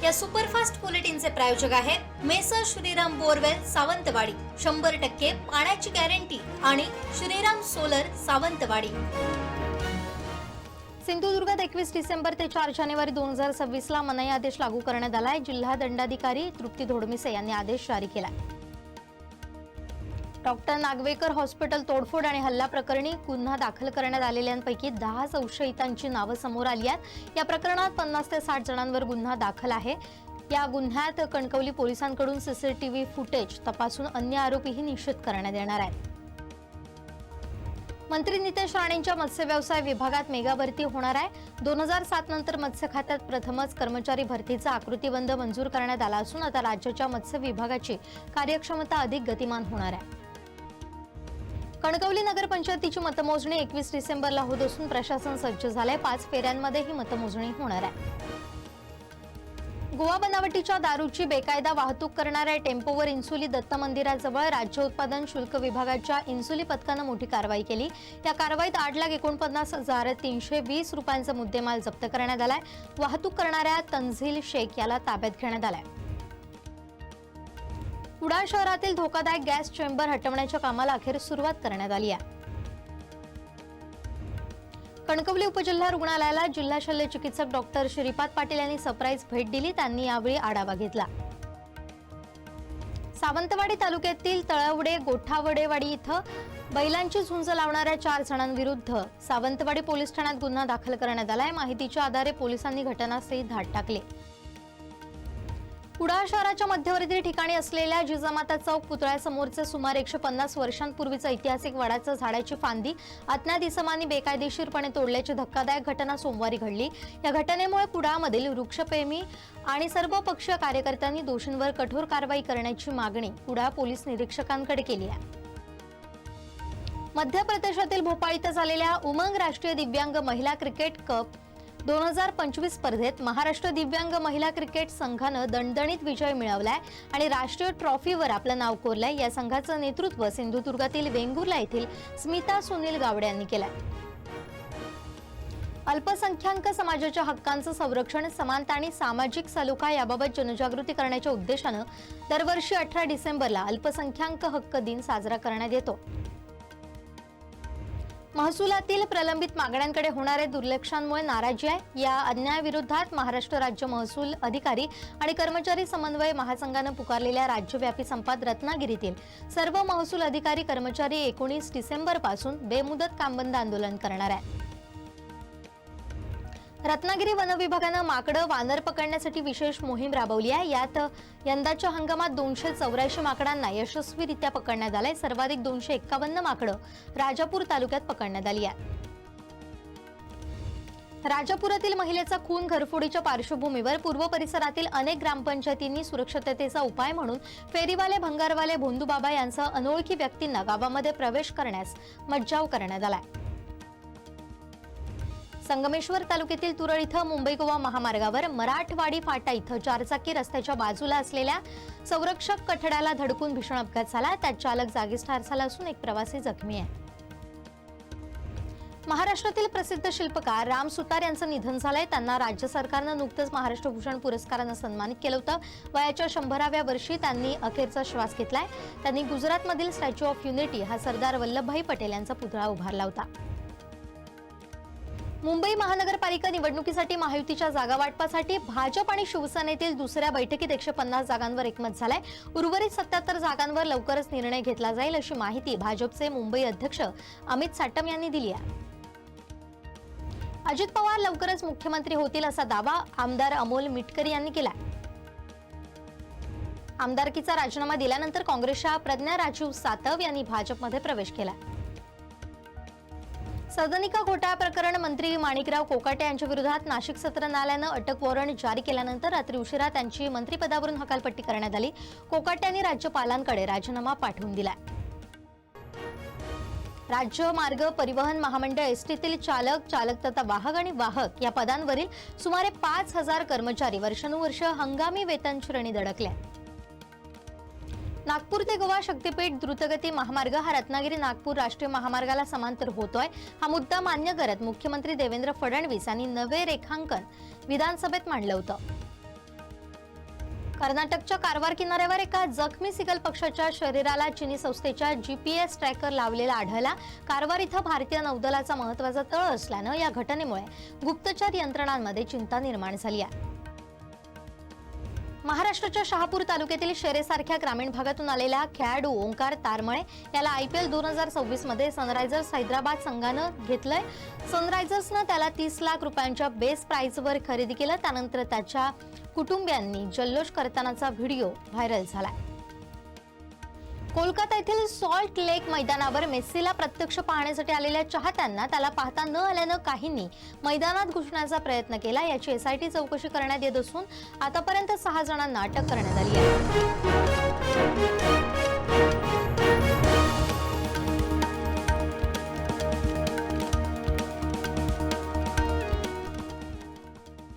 या सुपरफास्ट बुलेटिनचे प्रायोजक आहेत मेसर श्रीराम बोरवेल सावंतवाडी, 100% पाण्याची गॅरंटी आणि श्रीराम सोलर सावंतवाडी। सिंधुदुर्गात 21 डिसेंबर ते 4 जानेवारी 2026 ला मनाई आदेश लागू करण्यात आलाय। जिल्हा दंडाधिकारी तृप्ती धोडमिसे यांनी आदेश जारी केला। डॉक्टर नागवेकर हॉस्पिटल तोडफोड आणि हल्ला प्रकरणी गुन्हा दाखल करण्यात आलेल्यांपैकी 10 संशयितांची नावं समोर आली आहेत। या प्रकरणात 50 ते 60 जणांवर गुन्हा दाखल आहे। या गुन्ह्यात कणकवली पोलिसांकडून सीसीटीव्ही फुटेज तपासून अन्य आरोपीही निश्चित करण्यात येणार आहेत। मंत्री नितेश राणेंच्या मत्स्य व्यवसाय विभागात मेगा भरती होणार आहे। 2007 नंतर मत्स्य खात्यात प्रथमच कर्मचारी भरतीचा आकृतीबंध मंजूर करण्यात आला असून आता राज्याच्या मत्स्य विभागाची कार्यक्षमता अधिक गतिमान होणार आहे। कणकवली नगरपंचायतीची मतमोजणी 21 डिसेंबरला होत असून प्रशासन सज्ज झालंय। 5 फेऱ्यांमध्ये ही मतमोजणी होणार आहे। गोवा बनावटीच्या दारूची बेकायदा वाहतूक करणाऱ्या टेम्पोवर इन्सुली दत्त मंदिराजवळ राज्य उत्पादन शुल्क विभागाच्या इन्सुली पथकानं मोठी कारवाई केली। या कारवाईत 8,49,320 रुपयांचा मुद्देमाल जप्त करण्यात आलाय। वाहतूक करणाऱ्या तंझील शेख याला ताब्यात घेण्यात आलाय। कुडाळ शहरातील धोकादायक गॅस चेंबर हटवण्याच्या कामाला अखेर सुरुवात करण्यात आली आहे। कणकवली उपजिल्हा रुग्णालयाला जिल्हा शल्य चिकित्सक डॉक्टर श्रीपाद पाटील यांनी सरप्राईज भेट दिली। त्यांनी यावेळी आढावा घेतला। सावंतवाडी तालुक्यातील तळवडे गोठावडेवाडी इथं बैलांची झुंज लावणाऱ्या 4 जणांविरुद्ध सावंतवाडी पोलीस ठाण्यात गुन्हा दाखल करण्यात आलाय। माहितीच्या आधारे पोलिसांनी घटनास्थळी धाड टाकली। कुडाळ शहराच्या मध्यवर्ती ठिकाणी असलेल्या जिजामाता चौक पुतळ्यासमोरचे सुमारे 150 वर्षांपूर्वीचं ऐतिहासिक वडाचं झाडाची फांदी अज्ञात इसमांनी बेकायदेशीरपणे तोडल्याची धक्कादायक घटना सोमवारी घडली। या घटनेमुळे कुडाळमधील वृक्षप्रेमी आणि सर्व पक्षीय कार्यकर्त्यांनी दोषींवर कठोर कारवाई करण्याची मागणी कुडाळ पोलीस निरीक्षकांकडे केली आहे। मध्य प्रदेशातील भोपाळ इथं झालेल्या उमंग राष्ट्रीय दिव्यांग महिला क्रिकेट कप 2025 स्पर्धेत महाराष्ट्र दिव्यांग महिला क्रिकेट संघानं दणदणीत विजय मिळवलाय आणि राष्ट्रीय ट्रॉफीवर आपलं नाव कोरलंय। या संघाचं नेतृत्व सिंधुदुर्गातील वेंगुर्ला येथील स्मिता सुनील गावडे यांनी केलंय। अल्पसंख्याक समाजाच्या हक्कांचं संरक्षण, समानता आणि सामाजिक सलोखा याबाबत जनजागृती करण्याच्या उद्देशानं दरवर्षी 18 डिसेंबरला अल्पसंख्याक हक्क दिन साजरा करण्यात येतो। महसुलातील प्रलंबित मागण्यांकडे होणाऱ्या दुर्लक्षामुळे नाराजी आहे। या अन्यायाविरोधात महाराष्ट्र राज्य महसूल अधिकारी आणि कर्मचारी समन्वय महासंघानं पुकारलेल्या राज्यव्यापी संपात रत्नागिरीतील सर्व महसूल अधिकारी कर्मचारी 19 डिसेंबर पासून बेमुदत कामबंद आंदोलन करणार आहे। रत्नागिरी वन विभागानं माकडं वानर पकडण्यासाठी विशेष मोहीम राबवली आहे। यात यंदाच्या हंगामात 284 माकडांना यशस्वीरित्या पकडण्यात आलंय। सर्वाधिक 251 माकडं राजापूर तालुक्यात पकडण्यात आली आहेत। राजापुरातील महिलेचा खून घरफोडीच्या पार्श्वभूमीवर पूर्व परिसरातील अनेक ग्रामपंचायतींनी सुरक्षिततेचा उपाय म्हणून फेरीवाले, भंगारवाले, भोंदूबाबा यांसह अनोळखी व्यक्तींना गावामध्ये प्रवेश करण्यास मज्जाव करण्यात आलाय। संगमेश्वर तालुक्यातील तुरळ इथं मुंबई गोवा महामार्गावर मराठवाडी फाटा इथं 4 चाकी रस्त्याच्या बाजूला असलेल्या संरक्षक कठड्याला धडकून भीषण अपघात झाला। त्यात चालक जागीच ठार झाला असून एक प्रवासी जखमी आहे। महाराष्ट्रातील प्रसिद्ध शिल्पकार राम सुतार यांचं निधन झालंय। त्यांना राज्य सरकारनं नुकतंच महाराष्ट्र भूषण पुरस्कारानं सन्मानित केलं होतं। वयाच्या 100व्या वर्षी त्यांनी अखेरचा श्वास घेतलाय। त्यांनी गुजरातमधील स्टॅच्यू ऑफ युनिटी हा सरदार वल्लभभाई पटेल यांचा पुतळा उभारला होता। मुंबई महानगरपालिका निवडणुकीसाठी महायुतीच्या जागा वाटपासाठी भाजप आणि शिवसेनेतील दुसऱ्या बैठकीत 150 जागांवर एकमत झालंय। उर्वरित 77 जागांवर लवकरच निर्णय घेतला जाईल अशी माहिती भाजपचे मुंबई अध्यक्ष अमित साटम यांनी दिली आहे। अजित पवार लवकरच मुख्यमंत्री होतील असा दावा आमदार अमोल मिटकरी यांनी केला। आमदारकीचा राजीनामा दिल्यानंतर काँग्रेसच्या प्रज्ञा राजीव सातव यांनी भाजपमध्ये प्रवेश केला। सदनिका घोटाळा प्रकरण मंत्री माणिकराव कोकाटे यांच्या विरोधात नाशिक सत्र न्यायालयानं अटक वॉरंट जारी केल्यानंतर रात्री उशिरा त्यांची मंत्रिपदावरून हकालपट्टी करण्यात आली। कोकाटे यांनी राज्यपालांकडे राजीनामा पाठवून दिला। राज्य मार्ग परिवहन महामंडळ एसटीतील चालक, चालक तथा वाहक आणि वाहक या पदांवरील सुमारे 5000 कर्मचारी वर्षानुवर्ष हंगामी वेतन श्रेणी धडकल्या। नागपूर ते गोवा शक्तीपीठ द्रुतगती महामार्ग हा रत्नागिरी नागपूर राष्ट्रीय महामार्गाला समांतर होतोय। हा मुद्दा मान्य करत मुख्यमंत्री देवेंद्र फडणवीस यांनी नवे रेखांकन विधानसभेत मांडलं होतं। कर्नाटकच्या कारवार किनाऱ्यावर एका जखमी सिगल पक्षाच्या शरीराला चीनी संस्थेच्या GPS ट्रॅकर लावलेला आढळला। कारवार इथं भारतीय नौदलाचा महत्त्वाचा तळ असल्यानं या घटनेमुळे गुप्तचर यंत्रणांमध्ये चिंता निर्माण झाली आहे। महाराष्ट्राच्या शहापूर तालुक्यातील शेरेसारख्या ग्रामीण भागातून आलेला खेळाडू ओंकार तारमळे याला IPL 2026 मध्ये सनरायझर्स हैदराबाद संघानं घेतलंय। सनरायझर्सनं त्याला 30 लाख रुपयांच्या बेस प्राइसवर खरेदी केलं। त्यानंतर त्याच्या कुटुंबियांनी जल्लोष करतानाचा व्हिडिओ व्हायरल झालाय। कोलकाता येथील सॉल्ट लेक मैदानावर मेस्सीला प्रत्यक्ष पाहण्यासाठी आलेल्या चाहत्यांना त्याला पाहता न आल्यानं काहींनी मैदानात घुसण्याचा प्रयत्न केला। याची SIT चौकशी करण्यात येत असून आतापर्यंत 6 जणांना अटक करण्यात आली आहे।